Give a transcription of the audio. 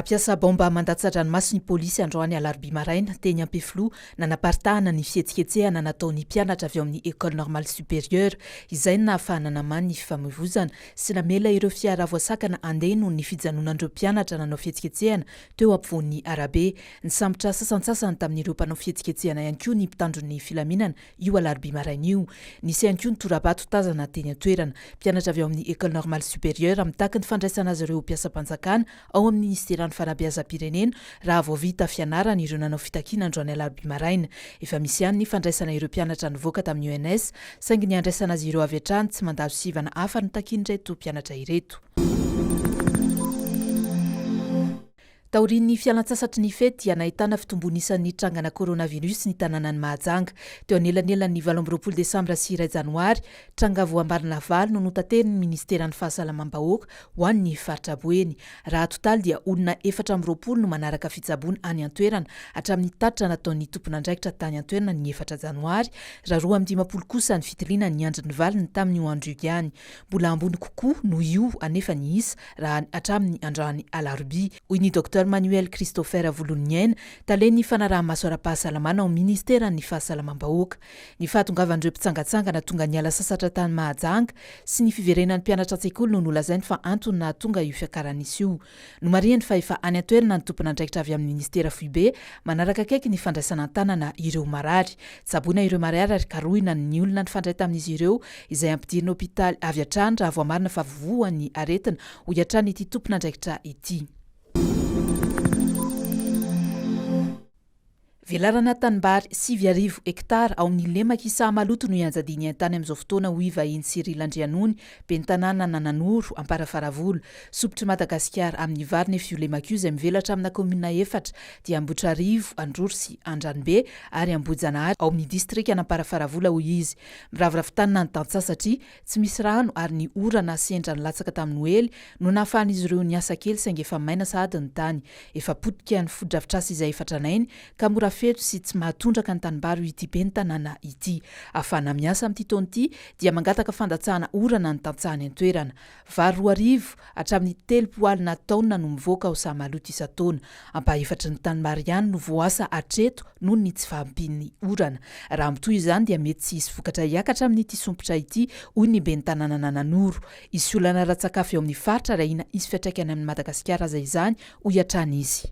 Nampiasa baomba mandatsa-dranomaso ny polisy androany alarobia maraina teny Ampefiloha nanaparitahana ny fihetsiketsehana nataony mpianatra avy ao amin'ny école normale supérieure izay nahafahana namany ny fifamoivoizana sy namela ireo fiara voasakana andeha noho ny fijanonan'ireo mpianatra nanao fihetsiketsehana teo ampovoan'ny arabe. Nisambotra sasantsasany tamin'ireo mpanao fihetsiketsehana ihany koa ny mpitandro ny filaminana io alarobia maraina io. Nisy ihany koa ny torabato tazana teny an-toerana. Mpianatra avy ao amin'ny école normale supérieure mitaky ny fandraisana azy ireo mpiasam-panjakana ao amin'ny ministera ny fanabeazam-pirenena raha vao vita fianarana ireo nanao fitakiana androany alarobia maraina. Efa misy ihany ny fandraisana ireo mpianatra nivoaka tamin'ny UNS saingy ny andraisana azy ireo avy hatrany tsy mandalo sivana hafa ny takian'ireto mpianatra ireto. Taorian'ny fialan-tsasatry ny fety dia nahitana fitombonisan'ny trangana coronavirus ny tanànan'ny Mahajanga. Teo anelanelan'ny 12 Desambra sy 1 Janoary, tranga voamarina valo no notateriny ministeran'ny fahasalamam-bahoaka ho an'ny faritra Boeny. Raha totaly dia olona 420 no manaraka fitsaboana any an-toerana hatramin'ny tatitra nataon'ny tompon'andraikitra tany an-toerana ny 4 Janoary, raha 250 kosa ny fitiliana ny andron'ny valiny tamin'ny andro ihany. Mbola ambony kokoa no io anefa ny isa raha hatramin'ny androany alarobia. Hoy ny Dr Manuel Christopher Voloniaina, taleny fanaraha-maso ara-pahasalamana ao ministeran'ny fahasalamam-bahoaka. Ny fahatongavan'ireo mpitsangatsangana tonga niala sasatra tany Mahajanga sy ny fiverenan'ny mpianatra an-tsekoly no nolazainy fa antony na tonga io fiakaran'isy io. Nomarihany fa efa any an-toerana ny tompon'andraikitra avy amin'ny ministera foibe manaraka akaiky ny fandraisana an-tanana ireo marary. Tsaboina ireo marary ary karohina ny olona nifandray tamin'izy ireo izay ampidirina hôpitaly avy hatrany raha voamarina fa vovoan'ny aretina ho hatrany ity tompon'andraikitra ity. Velarana tanimbary 7,000 hektara ao amin'ny lemak'i Sahamaloto no ianjadian'ny haintany amin'izao fotoana hoy vahiny Cyril Andrianony, ben'ny tanàna nanao Amparafaravolo. Sopotry Madagasikara amin'ny vary nefa io lemak'i izay mivelatra amina komina 4 dia Ambotrarivo, Androry sy Andranobe ary Ambojanahary ao amin'ny distrika Amparafaravolo hoy izy. Miraviravitany ny tantsasatria tsy misy rano ary ny orana sendra nilatsaka tamin'ny Noely no nahafahan'izy ireo ny asa kely saingy efa maina sahady ny tany. Efa potika ny fodrafitrasa izay efa tranainy ka mora feto sy tsy mahatondraka ny tanimbary ity ben'ny tanàna ity. Ahafahana miasa amin'ity taona ity dia mangataka fandatsahana orana ny tantsahany an-toerana. Vary 2,000 hatramin'ny 3 taona no mivoaka ao Sahamaloto isan-taona. Ampahefatry ny tanimbary ihany no voasa hatreto noho ny tsy fahampian'ny orana. Raha mitoy izany dia mety tsy hisy vokatra hiakatra amin'ity sompotra ity hoy ny ben'ny tanàna nananoro. Isy olana ratsakafo eo amin'ny faritra rahina isy fiantraikany amin'ny Madagasikara izay izany ho hiatrany izy.